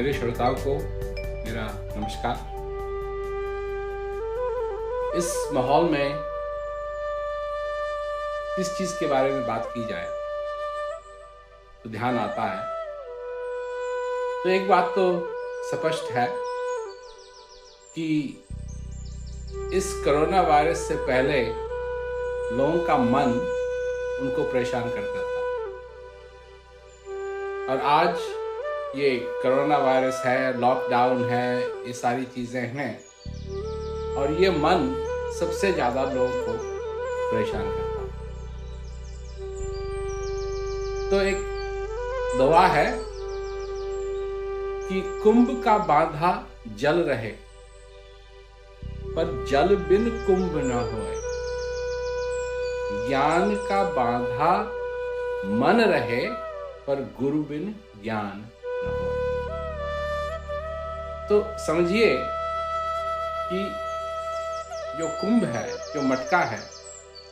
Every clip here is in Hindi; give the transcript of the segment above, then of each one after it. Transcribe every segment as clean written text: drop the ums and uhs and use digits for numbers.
मेरे श्रोताओं को मेरा नमस्कार। इस माहौल में किस चीज के बारे में बात की जाए तो ध्यान आता है, तो एक बात तो स्पष्ट है कि इस कोरोना वायरस से पहले लोगों का मन उनको परेशान करता था, और आज ये कोरोना वायरस है, लॉकडाउन है, ये सारी चीज़ें हैं और ये मन सबसे ज़्यादा लोगों को परेशान करता है। तो एक दुआ है कि कुंभ का बांधा जल रहे, पर जल बिन कुंभ न होए। ज्ञान का बांधा मन रहे, पर गुरु बिन ज्ञान न होए। तो समझिए कि जो कुंभ है, जो मटका है,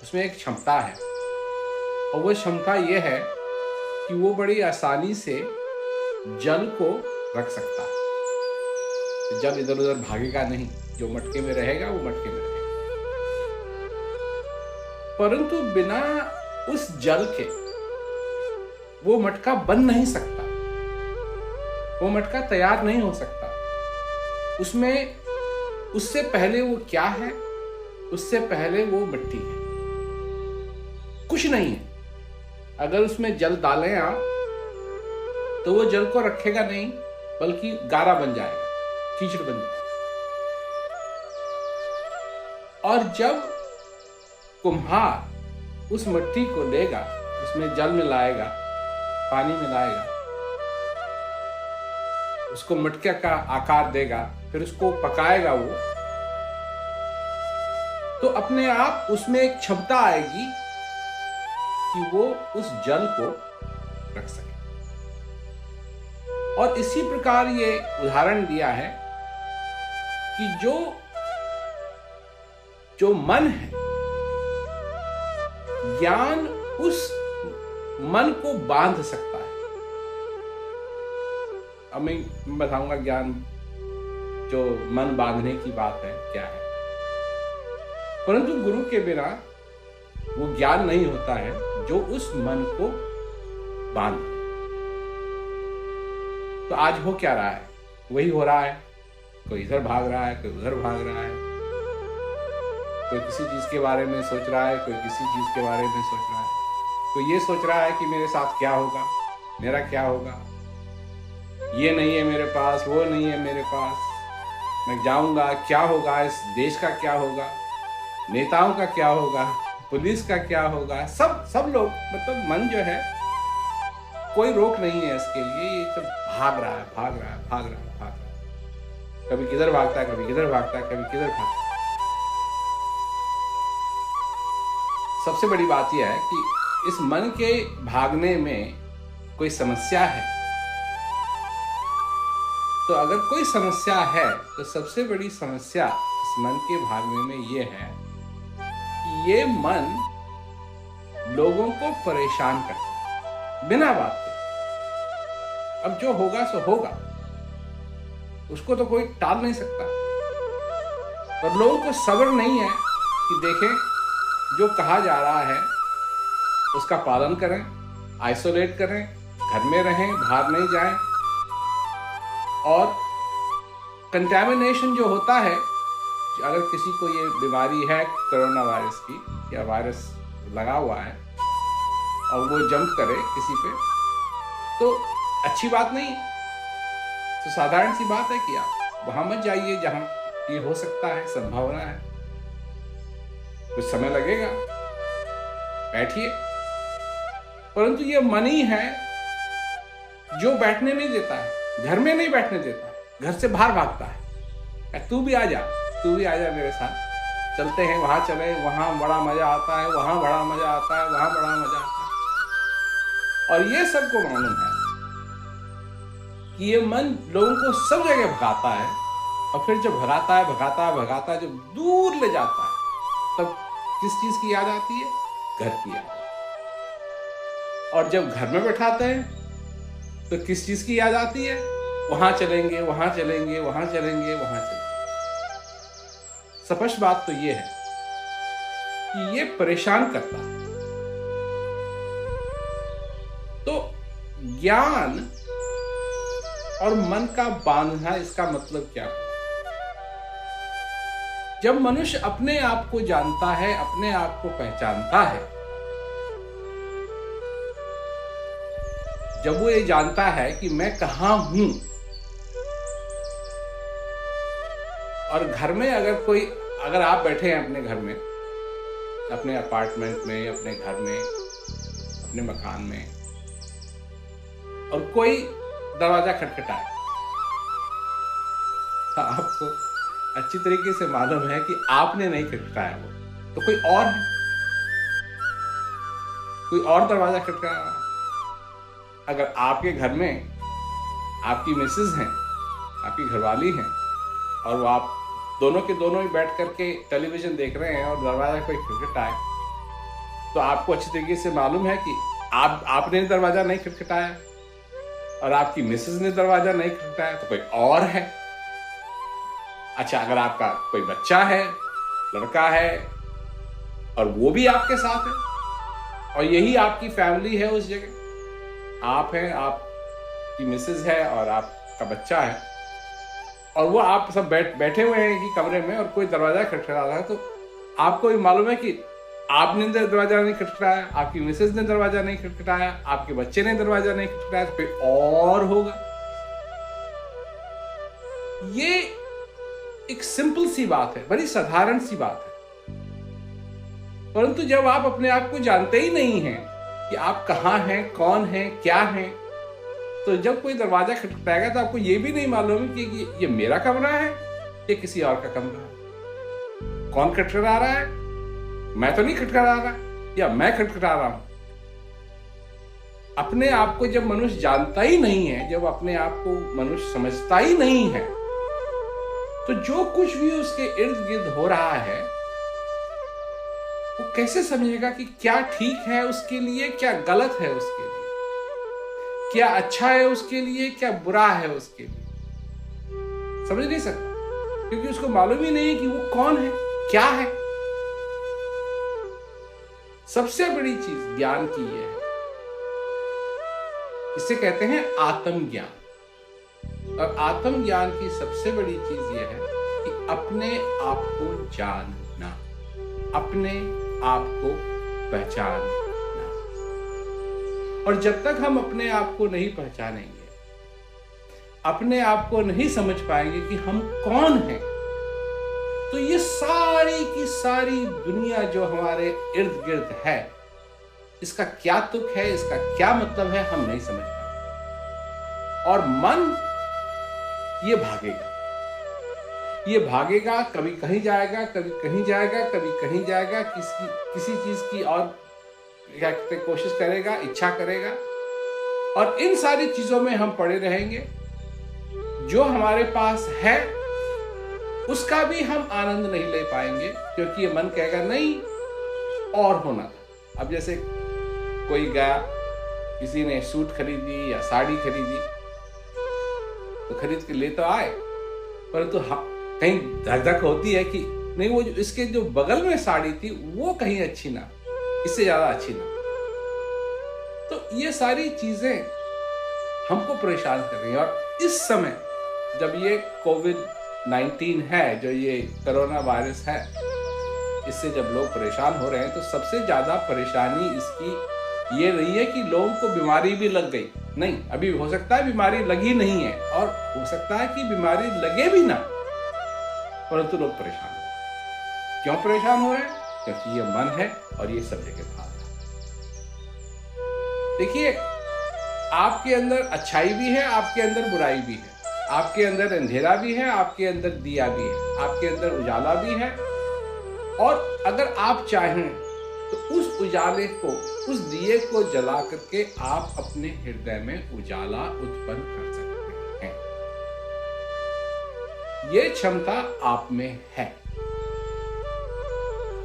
उसमें एक क्षमता है, और वो क्षमता ये है कि वो बड़ी आसानी से जल को रख सकता है। जल इधर उधर भागेगा नहीं, जो मटके में रहेगा वो मटके में रहेगा। परंतु बिना उस जल के वो मटका बन नहीं सकता, वो मटका तैयार नहीं हो सकता। उसमें उससे पहले वो क्या है? उससे पहले वो मिट्टी है, कुछ नहीं है। अगर उसमें जल डालें आप तो वो जल को रखेगा नहीं, बल्कि गारा बन जाएगा, कीचड़ बन जाएगा। और जब कुम्हार उस मिट्टी को लेगा, उसमें जल मिलाएगा, पानी मिलाएगा, उसको मटके का आकार देगा, फिर उसको पकाएगा वो, तो अपने आप उसमें एक क्षमता आएगी कि वो उस जल को रख सके। और इसी प्रकार ये उदाहरण दिया है कि जो मन है, ज्ञान उस मन को बांध सकता है। अब मैं बताऊंगा ज्ञान, जो मन बांधने की बात है क्या है। परंतु गुरु के बिना वो ज्ञान नहीं होता है जो उस मन को बांध। तो आज हो क्या रहा है? वही हो रहा है। कोई इधर भाग रहा है, कोई उधर भाग रहा है, कोई किसी चीज के बारे में सोच रहा है, कोई किसी चीज के बारे में सोच रहा है। कोई ये सोच रहा है कि मेरे साथ क्या होगा, मेरा क्या होगा, ये नहीं है मेरे पास, वो नहीं है मेरे पास, मैं जाऊंगा क्या होगा, इस देश का क्या होगा, नेताओं का क्या होगा, पुलिस का क्या होगा। सब लोग, मतलब मन जो है, कोई रोक नहीं है इसके लिए। ये सब भाग रहा है। कभी किधर भागता है, कभी किधर भागता है, कभी किधर भागता है। सबसे बड़ी बात यह है कि इस मन के भागने में कोई समस्या है। तो अगर कोई समस्या है तो सबसे बड़ी समस्या इस मन के भागने में ये है कि ये मन लोगों को परेशान करता है बिना बात के। अब जो होगा सो होगा, उसको तो कोई टाल नहीं सकता। पर लोगों को सब्र नहीं है कि देखें जो कहा जा रहा है उसका पालन करें, आइसोलेट करें, घर में रहें, बाहर नहीं जाएं। और कंटैमिनेशन जो होता है, अगर किसी को ये बीमारी है कोरोना वायरस की, या वायरस लगा हुआ है और वो जंप करे किसी पे, तो अच्छी बात नहीं है। तो साधारण सी बात है कि आप वहां मत जाइए जहां ये हो सकता है, संभावना है। कुछ समय लगेगा, बैठिए। परंतु ये मन ही है जो बैठने नहीं देता है, घर में नहीं बैठने देता है, घर से बाहर भागता है। तू भी आ जा मेरे साथ, चलते हैं, वहां चले, वहां बड़ा मजा आता है, वहां बड़ा मजा आता है, वहां बड़ा मजा आता है। और ये सबको मालूम है कि ये मन लोगों को सब जगह भगाता है, और फिर जब भगाता है, जब दूर ले जाता है, तब किस चीज की याद आती है? घर की याद। और जब घर में बैठाते हैं तो किस चीज की याद आती है? वहां चलेंगे, वहां चलेंगे, वहां चलेंगे, वहां चलेंगे। स्पष्ट बात तो ये है कि ये परेशान करता है। तो ज्ञान और मन का बांधना, इसका मतलब क्या है? जब मनुष्य अपने आप को जानता है, अपने आप को पहचानता है, जब वो ये जानता है कि मैं कहां हूं, और घर में अगर आप बैठे हैं अपने घर में, अपने अपार्टमेंट में, अपने घर में, अपने मकान में, और कोई दरवाजा खटखटाए, तो आपको अच्छी तरीके से मालूम है कि आपने नहीं खटखटाया, वो तो कोई और है, कोई और दरवाजा खटखटा रहा है। अगर आपके घर में आपकी मिसेज हैं, आपकी घरवाली हैं, और वो आप दोनों के दोनों ही बैठ करके टेलीविजन देख रहे हैं और दरवाजा कोई खटखटाए, तो आपको अच्छी तरीके से मालूम है कि आपने दरवाजा नहीं खटखटाया और आपकी मिसेज ने दरवाजा नहीं खटखटाया, तो कोई और है। अच्छा, अगर आपका कोई बच्चा है, लड़का है, और वो भी आपके साथ है, और यही आपकी फैमिली है उस जगह, आप हैं, आपकी मिसेज है और आपका बच्चा है, और वो आप सब बैठे हुए हैं कि कमरे में, और कोई दरवाजा खटखटा रहा है, तो आपको भी मालूम है कि आपने दरवाजा नहीं खटखटाया, आपकी मिसेज ने दरवाजा नहीं खटखटाया, आपके बच्चे ने दरवाजा नहीं खटखटाया, तो कोई और होगा। ये एक सिंपल सी बात है, बड़ी साधारण सी बात है, परंतु जब आप अपने आप को जानते ही नहीं हैं कि आप कहां हैं, कौन हैं, क्या हैं, तो जब कोई दरवाजा खटखटाएगा तो आपको ये भी नहीं मालूम कि ये मेरा कमरा है या किसी और का कमरा है। कौन खटखटा रहा है? मैं तो नहीं खटखटा रहा, या मैं खटखटा रहा हूं। अपने आप को जब मनुष्य जानता ही नहीं है, जब अपने आप को मनुष्य समझता ही नहीं है, तो जो कुछ भी उसके इर्द गिर्द हो रहा है, वो कैसे समझेगा कि क्या ठीक है उसके लिए, क्या गलत है उसके लिए, क्या अच्छा है उसके लिए, क्या बुरा है उसके लिए? समझ नहीं सकता, क्योंकि उसको मालूम ही नहीं है कि वो कौन है, क्या है। सबसे बड़ी चीज ज्ञान की यह है, इसे कहते हैं आत्मज्ञान। और आत्मज्ञान की सबसे बड़ी चीज यह है कि अपने आप को जानना, अपने आप को पहचानना। और जब तक हम अपने आप को नहीं पहचानेंगे, अपने आप को नहीं समझ पाएंगे कि हम कौन हैं, तो ये सारी की सारी दुनिया जो हमारे इर्द गिर्द है, इसका क्या तुक है, इसका क्या मतलब है, हम नहीं समझ पाएंगे। और मन ये भागेगा, कभी कहीं जाएगा, कभी कहीं जाएगा, कभी कहीं जाएगा, किसी चीज की और क्या कहते कोशिश करेगा, इच्छा करेगा, और इन सारी चीजों में हम पड़े रहेंगे। जो हमारे पास है उसका भी हम आनंद नहीं ले पाएंगे, क्योंकि ये मन कहेगा नहीं और होना था। अब जैसे कोई गया, किसी ने सूट खरीदी या साड़ी खरीदी, तो खरीद के ले तो आए, परंतु कहीं धक धक होती है कि नहीं, वो इसके जो बगल में साड़ी थी वो कहीं अच्छी ना, इससे ज्यादा अच्छी ना। तो ये सारी चीजें हमको परेशान कर रही हैं। और इस समय जब ये कोविड-19 है, जो ये कोरोना वायरस है, इससे जब लोग परेशान हो रहे हैं, तो सबसे ज्यादा परेशानी इसकी ये रही है कि लोगों को बीमारी भी लग गई। नहीं, अभी हो सकता है बीमारी लगी नहीं है, और हो सकता है कि बीमारी लगे भी ना, परंतु लोग परेशान हो रहे हैं। क्यों परेशान हो रहे हैं? क्योंकि ये मन है और ये सब जगह भाग रहा है। देखिए, आपके अंदर अच्छाई भी है, आपके अंदर बुराई भी है, आपके अंदर अंधेरा भी है, आपके अंदर दिया भी है, आपके अंदर उजाला भी है। और अगर आप चाहें तो उस उजाले को, उस दिए को जला करके आप अपने हृदय में उजाला उत्पन्न कर सकते हैं। ये क्षमता आप में है,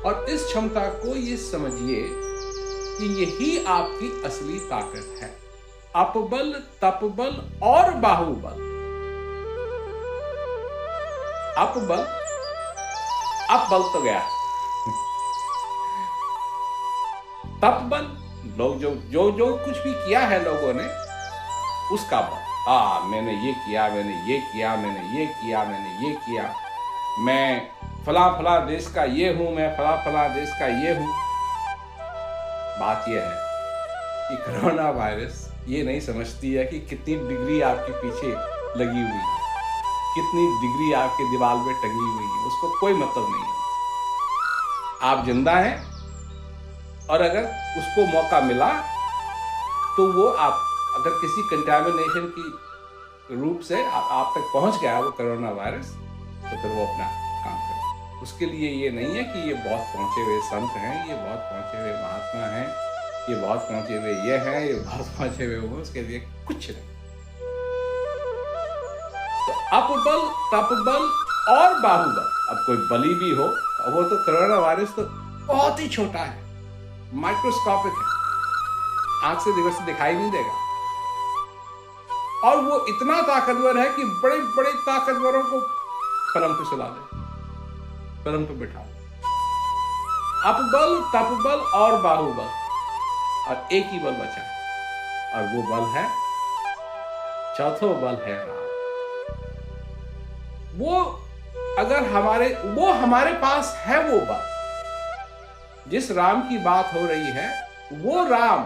और इस क्षमता को ये समझिए कि यही आपकी असली ताकत है। अपबल, तपबल और बाहुबल अप बल तो गया, तप बल, लोग जो जो कुछ भी किया है लोगों ने उसका बल, मैंने ये किया, मैंने ये किया, मैंने ये किया, मैंने ये किया, मैं फला देश का ये हूं, मैं फला देश का ये हूं। बात यह है कि कोरोना वायरस ये नहीं समझती है कि कितनी डिग्री आपके पीछे लगी हुई है, कितनी डिग्री आपके दीवार में टंगी हुई है, उसको कोई मतलब नहीं है। आप जिंदा हैं और अगर उसको मौका मिला तो वो आप अगर किसी कंटामिनेशन की रूप से आप तक पहुंच गया वो कोरोना वायरस, तो फिर वो अपना काम करे। उसके लिए ये नहीं है कि ये बहुत पहुंचे हुए संत हैं, ये बहुत पहुंचे हुए महात्मा हैं, ये बहुत पहुंचे हुए ये हैं, ये बहुत पहुंचे हुए वो, उसके लिए कुछ नहीं। तो अपबल, तपबल और बाहुबल, अब कोई बली भी हो, वो तो कोरोना वायरस तो बहुत ही छोटा है, माइक्रोस्कोपिक है, आंख से दिवस से दिखाई नहीं देगा, और वो इतना ताकतवर है कि बड़े बड़े ताकतवरों को पलंग पे सुला दे, पलंग पे बिठा दे। अपबल, तपबल और बाहुबल, और एक ही बल बचा है, और वो बल है, चौथो बल है राम। वो अगर हमारे पास है वो बल, जिस राम की बात हो रही है, वो राम,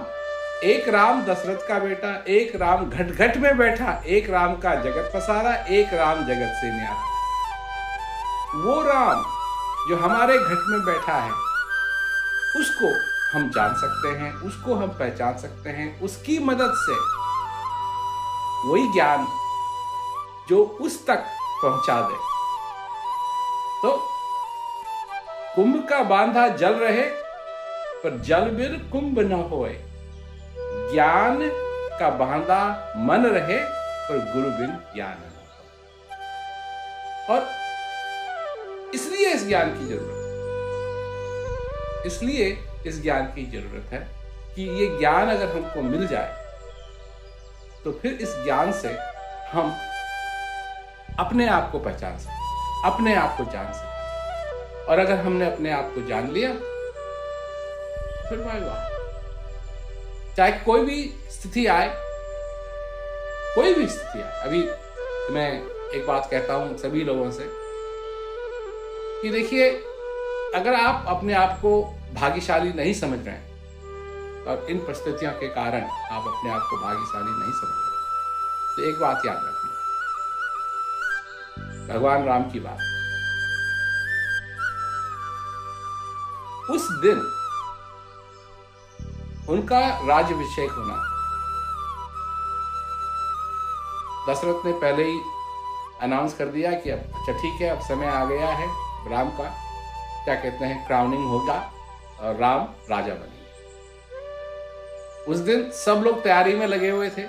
एक राम दशरथ का बेटा, एक राम घट घट में बैठा, एक राम का जगत पसारा, एक राम जगत से न्यारा। वो राम जो हमारे घट में बैठा है, उसको हम जान सकते हैं, उसको हम पहचान सकते हैं, उसकी मदद से वही ज्ञान जो उस तक पहुंचा दे। तो कुंभ का बांधा जल रहे पर जल बिन कुंभ न होए, ज्ञान का बांधा मन रहे पर गुरु बिन ज्ञान न हो। और इसलिए इस ज्ञान की जरूरत है कि ये ज्ञान अगर हमको मिल जाए तो फिर इस ज्ञान से हम अपने आप को पहचान सकें, अपने आप को जान सकें। और अगर हमने अपने आप को जान लिया फिर भाई वाह, चाहे कोई भी स्थिति आए, अभी मैं एक बात कहता हूं सभी लोगों से कि देखिए, अगर आप अपने आप को भाग्यशाली नहीं समझ रहे हैं और इन परिस्थितियों के कारण आप अपने आप को भाग्यशाली नहीं समझ रहे, तो एक बात याद रखना, भगवान राम की बात, उस दिन उनका राज्याभिषेक होना, दशरथ ने पहले ही अनाउंस कर दिया कि अब अच्छा ठीक है, अब समय आ गया है, राम का क्या कहते हैं क्राउनिंग होगा और राम राजा बनेंगे। उस दिन सब लोग तैयारी में लगे हुए थे,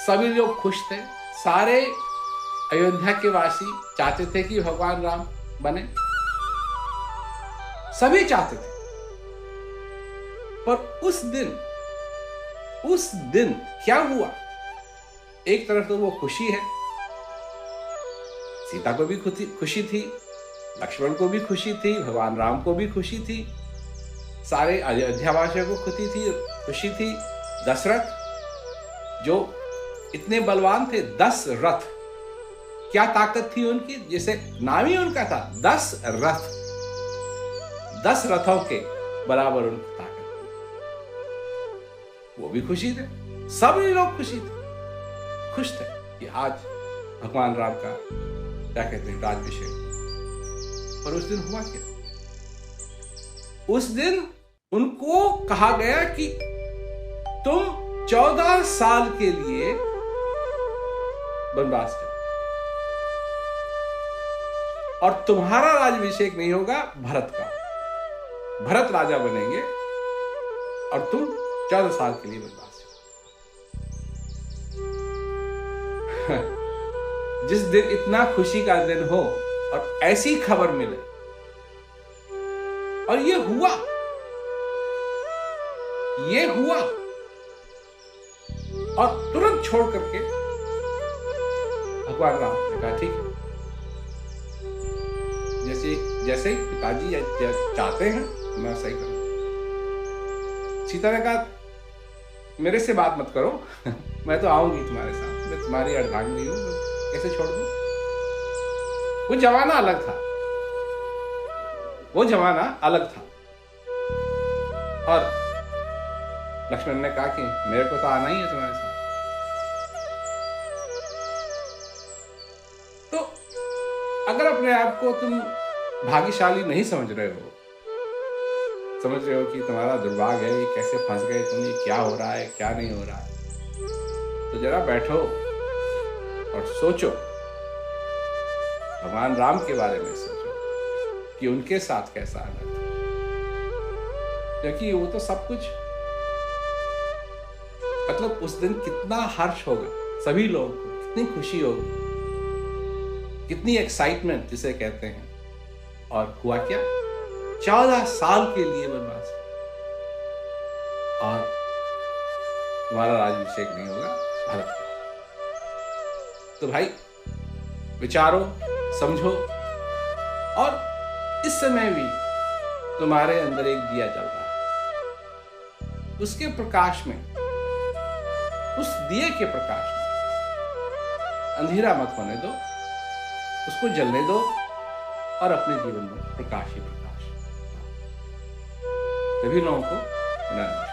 सभी लोग खुश थे, सारे अयोध्या के वासी चाहते थे कि भगवान राम बने, सभी चाहते थे। पर उस दिन क्या हुआ, एक तरफ तो वो खुशी है, सीता को भी खुशी थी, लक्ष्मण को भी खुशी थी, भगवान राम को भी खुशी थी, सारे अयोध्यावासियों को खुशी थी। दशरथ जो इतने बलवान थे, 10 रथ, क्या ताकत थी उनकी, जैसे नाम ही उनका था 10 रथ, 10 रथों के बराबर उनकी ताकत थी। वो भी खुशी थे, सब लोग खुश थे कि आज भगवान राम का क्या कहते हैं राज्याभिषेक। और उस दिन हुआ क्या, उस दिन उनको कहा गया कि तुम 14 साल के लिए वनवास जाओ और तुम्हारा राज्याभिषेक नहीं होगा, भरत का, भरत राजा बनेंगे और तुम 14 साल के लिए वनवास जाओ। जिस दिन इतना खुशी का दिन हो और ऐसी खबर मिले, और ये हुआ और तुरंत छोड़ करके भगवान राम ने कहा ठीक है, जैसे जैसे पिताजी चाहते हैं मैं वैसा ही करूँगा। सीता ने कहा मेरे से बात मत करो मैं तो आऊंगी तुम्हारे साथ, मैं तुम्हारी अर्धांगिनी हूँ, कैसे छोड़ दूँ। वो जमाना अलग था, वो जमाना अलग था। और लक्ष्मण ने कहा कि मेरे को तो आना ही है तुम्हारे साथ। तो अगर अपने आप को तुम भाग्यशाली नहीं समझ रहे हो, समझ रहे हो कि तुम्हारा दुर्भाग्य है, ये कैसे फंस गए तुम, ये क्या हो रहा है क्या नहीं हो रहा है, तो जरा बैठो और सोचो, भगवान राम के बारे में सोचो कि उनके साथ कैसा आना था। क्योंकि वो तो सब कुछ, मतलब उस दिन कितना हर्ष होगा सभी लोगों को, कितनी खुशी होगी, कितनी एक्साइटमेंट जिसे कहते हैं। और हुआ क्या, 14 साल के लिए वनवास, और तुम्हारा राज्याभिषेक नहीं होगा भरत का। तो भाई विचारो, समझो, और इस समय भी तुम्हारे अंदर एक दिया जल रहा है, उसके प्रकाश में, उस दिए के प्रकाश में अंधेरा मत होने दो, उसको जलने दो और अपने जीवन में प्रकाश ही प्रकाश। सभी लोगों को धन्यवाद।